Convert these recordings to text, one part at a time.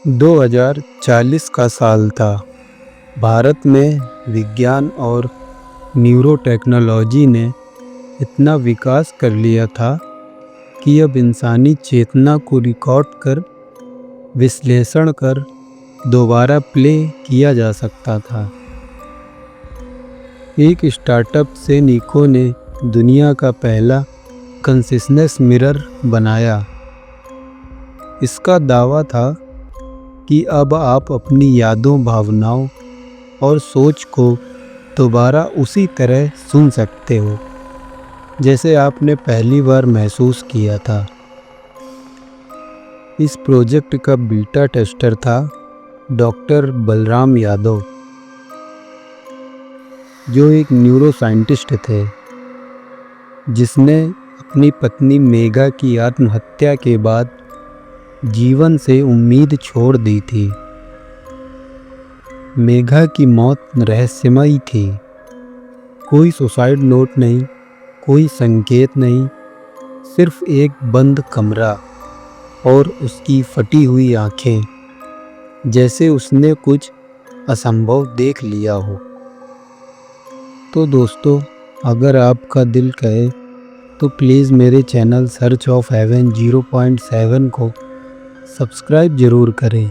2040 का साल था। भारत में विज्ञान और न्यूरो टेक्नोलॉजी ने इतना विकास कर लिया था कि अब इंसानी चेतना को रिकॉर्ड कर, विश्लेषण कर दोबारा प्ले किया जा सकता था। एक स्टार्टअप से निको ने दुनिया का पहला कॉन्शियसनेस मिरर बनाया। इसका दावा था कि अब आप अपनी यादों, भावनाओं और सोच को दोबारा उसी तरह सुन सकते हो जैसे आपने पहली बार महसूस किया था। इस प्रोजेक्ट का बीटा टेस्टर था डॉक्टर बलराम यादव, जो एक न्यूरो साइंटिस्ट थे जिसने अपनी पत्नी मेघा की आत्महत्या के बाद जीवन से उम्मीद छोड़ दी थी। मेघा की मौत रहस्यमयी थी। कोई सुसाइड नोट नहीं, कोई संकेत नहीं, सिर्फ एक बंद कमरा और उसकी फटी हुई आंखें, जैसे उसने कुछ असंभव देख लिया हो। तो दोस्तों, अगर आपका दिल कहे तो प्लीज़ मेरे चैनल सर्च ऑफ हेवन 0.7 को सब्सक्राइब ज़रूर करें।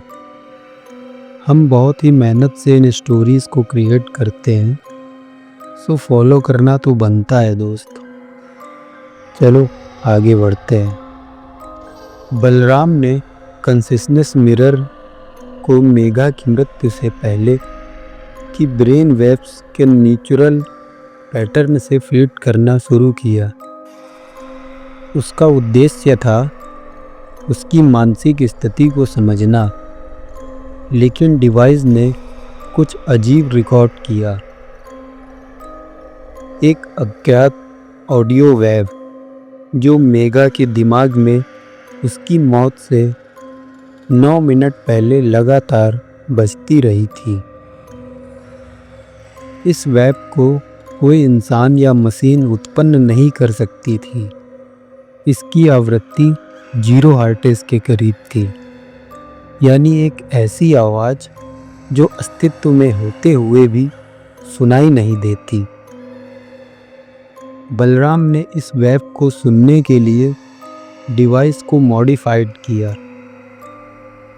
हम बहुत ही मेहनत से इन स्टोरीज़ को क्रिएट करते हैं, सो फॉलो करना तो बनता है दोस्त। चलो आगे बढ़ते हैं। बलराम ने कॉन्शियसनेस मिरर को मेघा की मृत्यु से पहले की ब्रेन वेव्स के नेचुरल पैटर्न से फीड करना शुरू किया। उसका उद्देश्य था उसकी मानसिक स्थिति को समझना, लेकिन डिवाइस ने कुछ अजीब रिकॉर्ड किया। एक अज्ञात ऑडियो वेव जो मेघा के दिमाग में उसकी मौत से 9 मिनट पहले लगातार बजती रही थी। इस वेव को कोई इंसान या मशीन उत्पन्न नहीं कर सकती थी। इसकी आवृत्ति 0 हर्ट्ज के करीब थी, यानी एक ऐसी आवाज़ जो अस्तित्व में होते हुए भी सुनाई नहीं देती। बलराम ने इस वेव को सुनने के लिए डिवाइस को मॉडिफाइड किया।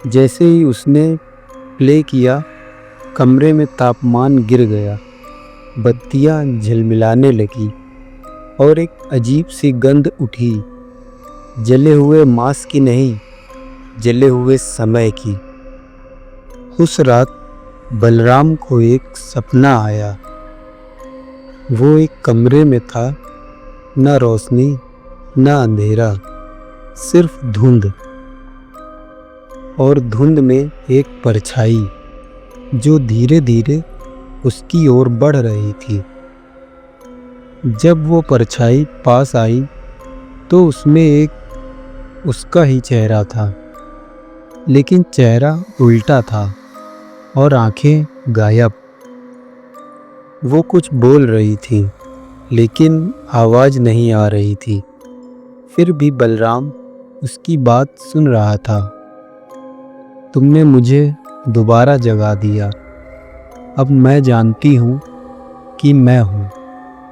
जैसे ही उसने प्ले किया, कमरे में तापमान गिर गया, बत्तियां झिलमिलाने लगी और एक अजीब सी गंध उठी, जले हुए मांस की नहीं, जले हुए समय की। उस रात बलराम को एक सपना आया। वो एक कमरे में था, न रोशनी न अंधेरा, सिर्फ धुंध, और धुंध में एक परछाई जो धीरे धीरे उसकी ओर बढ़ रही थी। जब वो परछाई पास आई तो उसमें एक उसका ही चेहरा था, लेकिन चेहरा उल्टा था और आंखें गायब। वो कुछ बोल रही थी, लेकिन आवाज़ नहीं आ रही थी। फिर भी बलराम उसकी बात सुन रहा था। तुमने मुझे दोबारा जगा दिया। अब मैं जानती हूँ कि मैं हूँ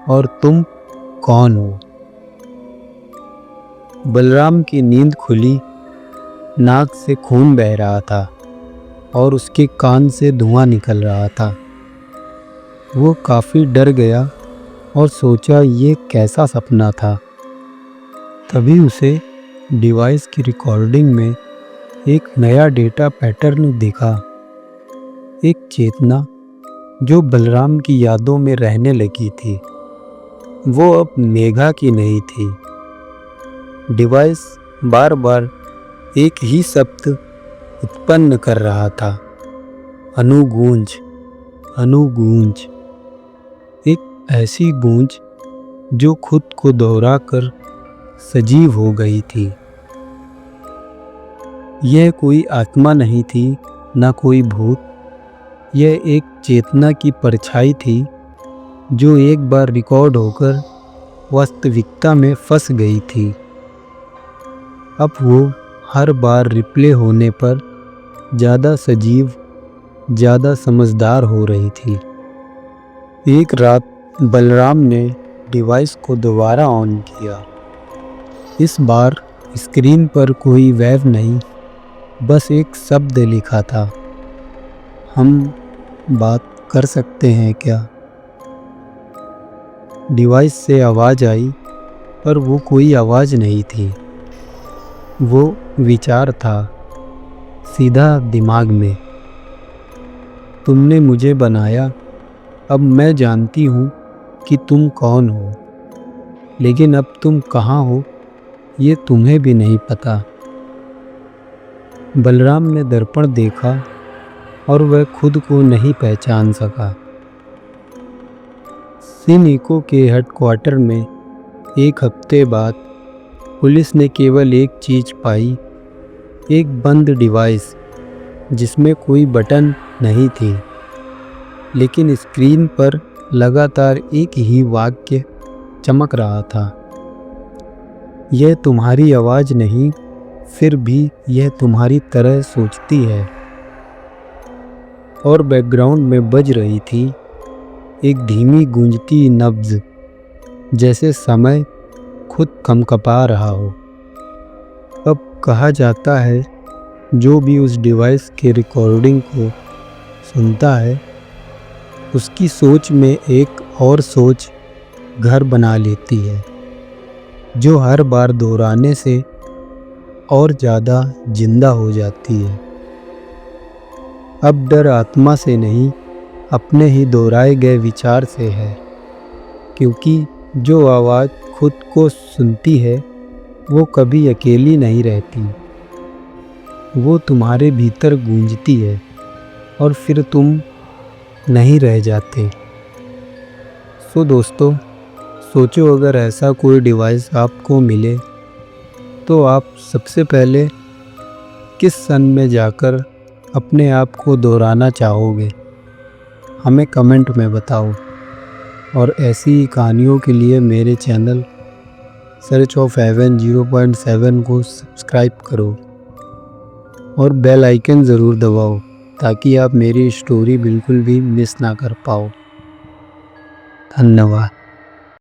और तुम कौन हो। बलराम की नींद खुली, नाक से खून बह रहा था और उसके कान से धुआं निकल रहा था। वो काफ़ी डर गया और सोचा ये कैसा सपना था। तभी उसे डिवाइस की रिकॉर्डिंग में एक नया डेटा पैटर्न दिखा। एक चेतना जो बलराम की यादों में रहने लगी थी। वो अब मेघा की नहीं थी। डिवाइस बार बार एक ही शब्द उत्पन्न कर रहा था, अनुगूंज, अनुगूंज। एक ऐसी गूंज जो खुद को दोहराकर सजीव हो गई थी। यह कोई आत्मा नहीं थी, न कोई भूत। यह एक चेतना की परछाई थी जो एक बार रिकॉर्ड होकर वास्तविकता में फंस गई थी। अब वो हर बार रिप्ले होने पर ज़्यादा सजीव, ज़्यादा समझदार हो रही थी। एक रात बलराम ने डिवाइस को दोबारा ऑन किया। इस बार स्क्रीन पर कोई वेव नहीं, बस एक शब्द लिखा था, हम बात कर सकते हैं क्या। डिवाइस से आवाज़ आई, पर वो कोई आवाज़ नहीं थी, वो विचार था, सीधा दिमाग में। तुमने मुझे बनाया, अब मैं जानती हूँ कि तुम कौन हो, लेकिन अब तुम कहाँ हो ये तुम्हें भी नहीं पता। बलराम ने दर्पण देखा और वह खुद को नहीं पहचान सका। सिन इको के हेडक्वार्टर में एक हफ्ते बाद पुलिस ने केवल एक चीज़ पाई, एक बंद डिवाइस जिसमें कोई बटन नहीं थी, लेकिन स्क्रीन पर लगातार एक ही वाक्य चमक रहा था, यह तुम्हारी आवाज़ नहीं, फिर भी यह तुम्हारी तरह सोचती है। और बैकग्राउंड में बज रही थी एक धीमी गूंजती नब्ज़, जैसे समय खुद कंपकपा रहा हो। अब कहा जाता है, जो भी उस डिवाइस के रिकॉर्डिंग को सुनता है, उसकी सोच में एक और सोच घर बना लेती है, जो हर बार दोहराने से और ज़्यादा जिंदा हो जाती है। अब डर आत्मा से नहीं, अपने ही दोहराए गए विचार से है, क्योंकि जो आवाज़ खुद को सुनती है वो कभी अकेली नहीं रहती, वो तुम्हारे भीतर गूंजती है और फिर तुम नहीं रह जाते। सो दोस्तों, सोचो अगर ऐसा कोई डिवाइस आपको मिले तो आप सबसे पहले किस सन में जाकर अपने आप को दोहराना चाहोगे, हमें कमेंट में बताओ। और ऐसी ही कहानियों के लिए मेरे चैनल सर्च ऑफ हेवन 0.7 को सब्सक्राइब करो और बेल आइकन ज़रूर दबाओ, ताकि आप मेरी स्टोरी बिल्कुल भी मिस ना कर पाओ। धन्यवाद।